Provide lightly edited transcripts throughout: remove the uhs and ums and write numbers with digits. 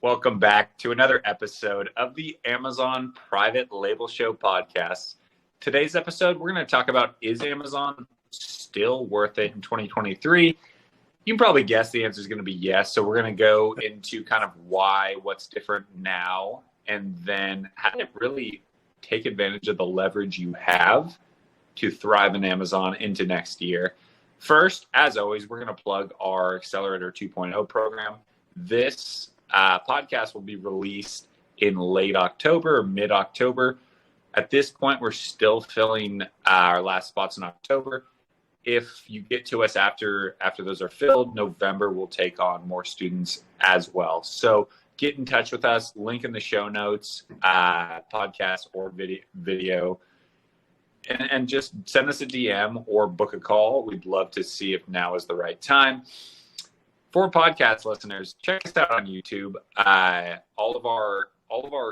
Welcome back to another episode of the Amazon Private Label Show podcast. Today's episode, we're going to talk about, is Amazon still worth it in 2023? You can probably guess the answer is going to be yes. So we're going to go into kind of why, what's different now, and then how to really take advantage of the leverage you have to thrive in Amazon into next year. First, as always, we're going to plug our Accelerator 2.0 program. This podcast will be released in late October or mid-October. At this point, we're still filling our last spots in October. If you get to us after those are filled, November will take on more students as well. So get in touch with us. Link in the show notes, podcast or video. And just send us a DM or book a call. We'd love to see if now is the right time. For podcast listeners, check us out on YouTube. All of our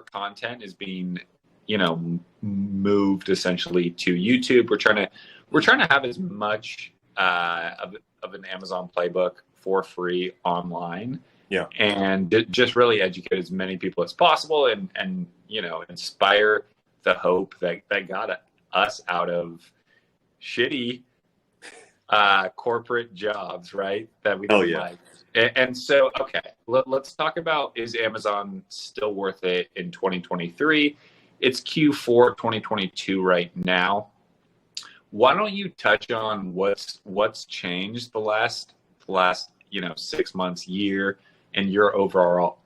content is being, moved essentially to YouTube. We're trying to have as much of an Amazon playbook for free online. Yeah. And just really educate as many people as possible and inspire the hope that got us out of shitty corporate jobs, right? That we don't like. And so, okay, let's talk about, is Amazon still worth it in 2023? It's Q4 2022 right now. Why don't you touch on what's changed the last 6 months, year, and your overall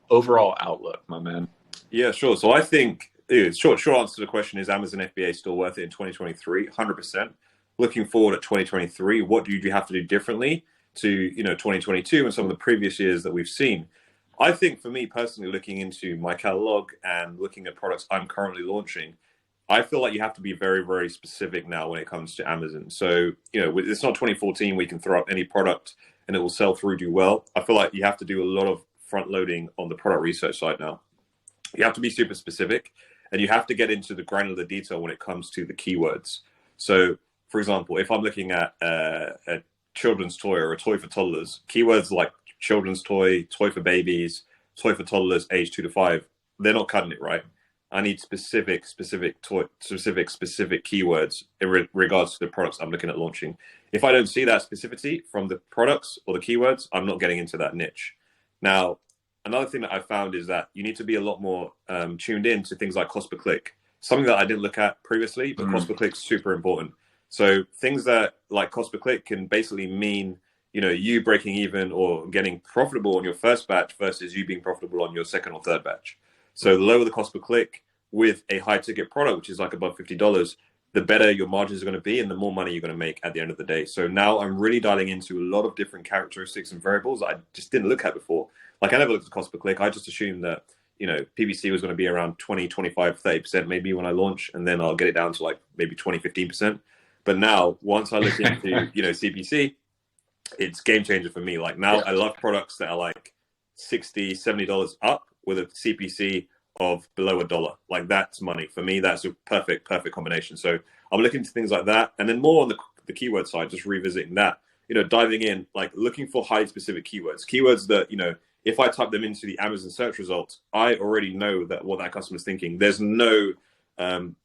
outlook, my man? Yeah, sure. So I think short answer to the question is, Amazon FBA still worth it in 2023? 100%. Looking forward at 2023, what do you have to do differently to 2022 and some of the previous years that we've seen? I think for me personally, looking into my catalog and looking at products I'm currently launching, I feel like you have to be very, very specific now when it comes to Amazon. So, it's not 2014 where you can throw up any product and it will sell through, do well. I feel like you have to do a lot of front loading on the product research side now. You have to be super specific and you have to get into the granular detail when it comes to the keywords. So, for example, if I'm looking at a children's toy or a toy for toddlers, keywords like children's toy for babies, toy for toddlers age 2 to 5, they're not cutting it, right? I need specific keywords in regards to the products I'm looking at launching. If I don't see that specificity from the products or the keywords, I'm not getting into that niche. Now, another thing that I found is that you need to be a lot more tuned in to things like cost per click, something that I didn't look at previously, but cost per click is super important. So things that like cost per click can basically mean, you breaking even or getting profitable on your first batch versus you being profitable on your second or third batch. So the lower the cost per click with a high ticket product, which is like above $50, the better your margins are going to be and the more money you're going to make at the end of the day. So now I'm really dialing into a lot of different characteristics and variables that I just didn't look at before. Like I never looked at cost per click. I just assumed that, PPC was going to be around 20, 25, 30% maybe when I launch, and then I'll get it down to like maybe 20, 15%. But now, once I look into, CPC, it's game changer for me. Like now I love products that are like $60, $70 up with a CPC of below $1. Like that's money. For me, that's a perfect combination. So I'm looking into things like that. And then more on the keyword side, just revisiting that, diving in, like looking for highly specific keywords that, if I type them into the Amazon search results, I already know that what that customer is thinking. There's no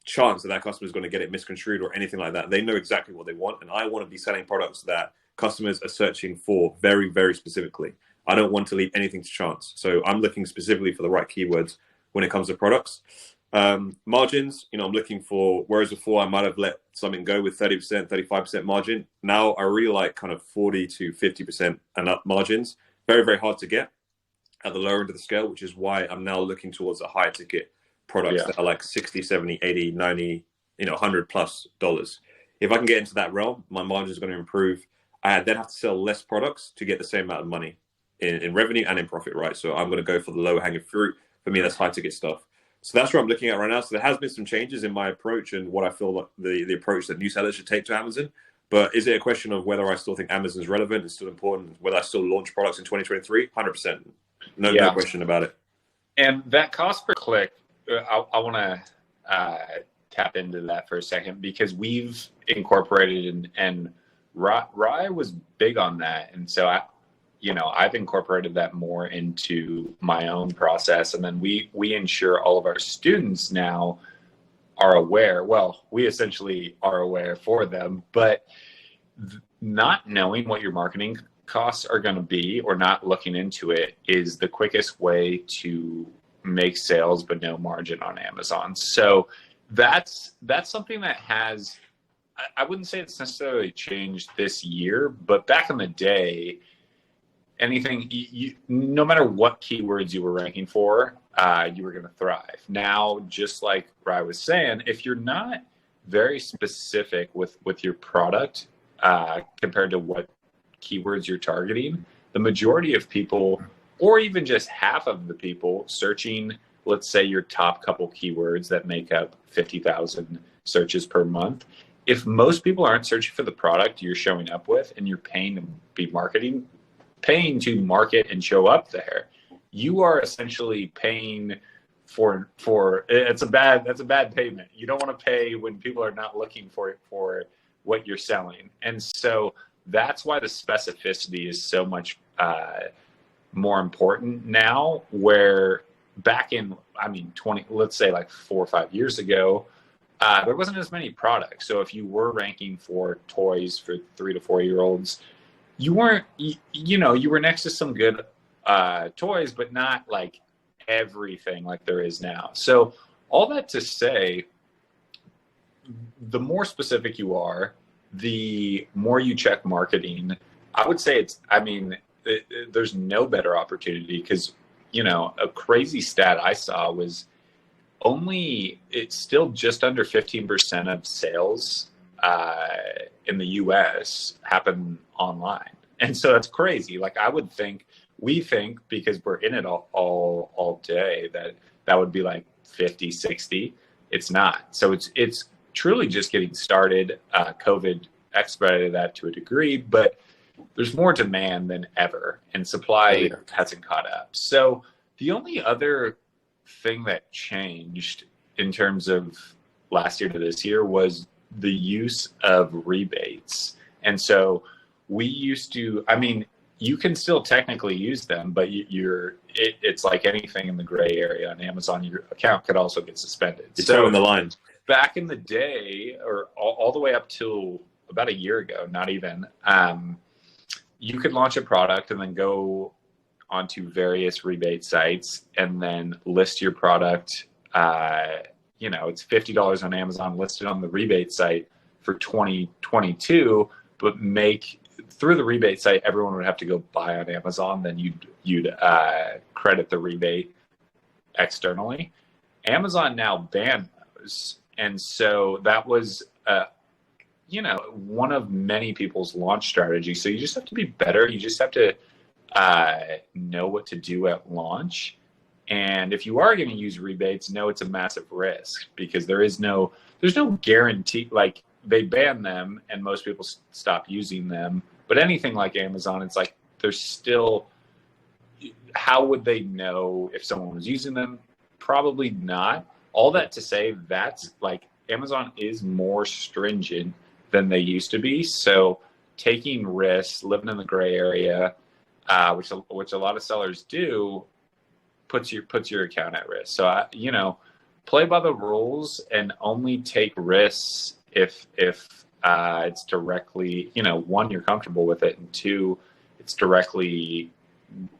chance that customer is going to get it misconstrued or anything like that. They know exactly what they want, and I want to be selling products that customers are searching for very, very specifically. I don't want to leave anything to chance. So I'm looking specifically for the right keywords when it comes to products. Margins, I'm looking for, whereas before I might have let something go with 30%, 35% margin. Now I really like kind of 40 to 50% and up margins. Very, very hard to get at the lower end of the scale, which is why I'm now looking towards a higher ticket products that are like 60, 70, 80, 90, $100+ If I can get into that realm, my margin is going to improve. I then have to sell less products to get the same amount of money in revenue and in profit, right? So I'm going to go for the lower hanging fruit. For me, that's high ticket stuff. So that's what I'm looking at right now. So there has been some changes in my approach and what I feel like the approach that new sellers should take to Amazon. But is it a question of whether I still think Amazon is relevant and still important, whether I still launch products in 2023? 100%. No question about it. And that cost per click, I want to tap into that for a second, because we've incorporated and Rye was big on that. And so I've incorporated that more into my own process. And then we ensure all of our students now are aware. Well, we essentially are aware for them, but not knowing what your marketing costs are going to be or not looking into it is the quickest way to make sales but no margin on Amazon. So that's something that has, I wouldn't say it's necessarily changed this year, but back in the day, anything, no matter what keywords you were ranking for, you were going to thrive. Now, just like Rye was saying, if you're not very specific with your product compared to what keywords you're targeting, the majority of people, or even just half of the people searching, let's say your top couple keywords that make up 50,000 searches per month, if most people aren't searching for the product you're showing up with and you're paying to market and show up there, you are essentially paying for that's a bad payment. You don't want to pay when people are not looking for what you're selling. And so that's why the specificity is so much more important now, where back in, let's say like 4 or 5 years ago, there wasn't as many products. So if you were ranking for toys for 3 to 4 year olds, you weren't, you were next to some good toys, but not like everything like there is now. So all that to say, the more specific you are, the more you check marketing. I would say there's no better opportunity, because, a crazy stat I saw was it's still just under 15% of sales in the US happen online. And so that's crazy. Like we think because we're in it all day that would be like 50, 60. It's not. So it's truly just getting started. COVID expedited that to a degree, but there's more demand than ever, and supply hasn't caught up. So the only other thing that changed in terms of last year to this year was the use of rebates. And so we used to, you can still technically use them, but it's like anything in the gray area on Amazon. Your account could also get suspended. You're towing the line. Back in the day, or all the way up till about a year ago, not even, you could launch a product and then go onto various rebate sites and then list your product. It's $50 on Amazon, listed on the rebate site for $20.22, but through the rebate site, everyone would have to go buy on Amazon. Then you'd credit the rebate externally. Amazon now banned those, and so that was one of many people's launch strategies. So you just have to be better. You just have to know what to do at launch. And if you are going to use rebates, know it's a massive risk, because there's no guarantee. Like, they ban them and most people stop using them. But anything like Amazon, it's like there's still, how would they know if someone was using them? Probably not. All that to say, that's like, Amazon is more stringent than they used to be. So taking risks, living in the gray area, which a lot of sellers do, puts your account at risk. So play by the rules and only take risks if it's directly, one, you're comfortable with it, and two, it's directly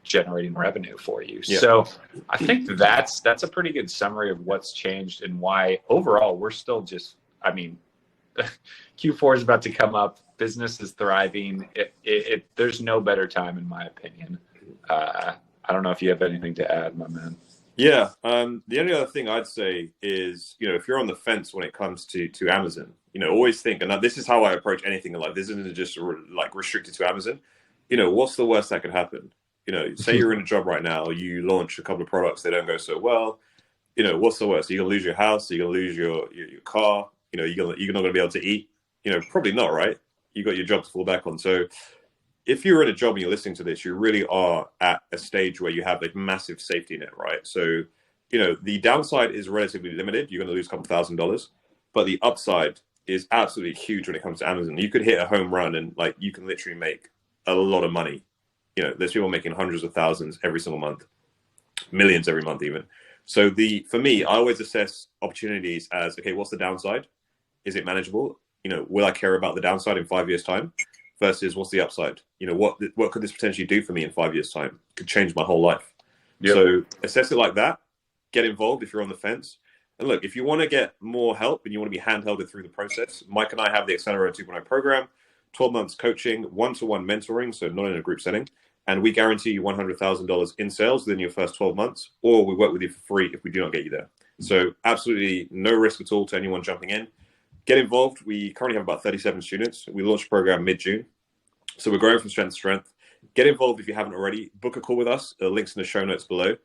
generating revenue for you. Yeah. So I think that's a pretty good summary of what's changed and why overall we're still just, Q4 is about to come up. Business is thriving. There's no better time, in my opinion. I don't know if you have anything to add, my man. Yeah. The only other thing I'd say is, if you're on the fence when it comes to Amazon, always think, and this is how I approach anything in life. This isn't just like restricted to Amazon. What's the worst that could happen? Say you're in a job right now, you launch a couple of products, they don't go so well. What's the worst? Are you going to lose your house? Are you going to lose your car? You're not going to be able to eat? Probably not, right? You got your job to fall back on. So if you're in a job and you're listening to this, you really are at a stage where you have a massive safety net, right? So, the downside is relatively limited. You're going to lose a couple $1,000s, but the upside is absolutely huge when it comes to Amazon. You could hit a home run and you can literally make a lot of money there's people making hundreds of thousands every single month, millions every month even. So for me, I always assess opportunities as, okay, what's the downside? Is it manageable? Will I care about the downside in 5 years' time? Versus what's the upside? What could this potentially do for me in 5 years' time? Could change my whole life. Yep. So assess it like that. Get involved if you're on the fence. And look, if you want to get more help and you want to be handheld through the process, Mike and I have the Accelerator 2.0 program, 12 months coaching, one-to-one mentoring, so not in a group setting. And we guarantee you $100,000 in sales within your first 12 months, or we work with you for free if we do not get you there. So absolutely no risk at all to anyone jumping in. Get involved. We currently have about 37 students. We launched a program mid-June. So we're growing from strength to strength. Get involved if you haven't already. Book a call with us. The link's in the show notes below.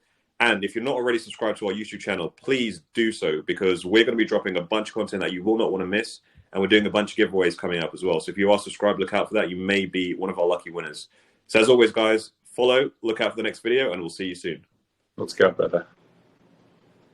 And if you're not already subscribed to our YouTube channel, please do so, because we're going to be dropping a bunch of content that you will not want to miss. And we're doing a bunch of giveaways coming up as well. So if you are subscribed, look out for that. You may be one of our lucky winners. So as always, guys, follow, look out for the next video, and we'll see you soon. Let's go, brother.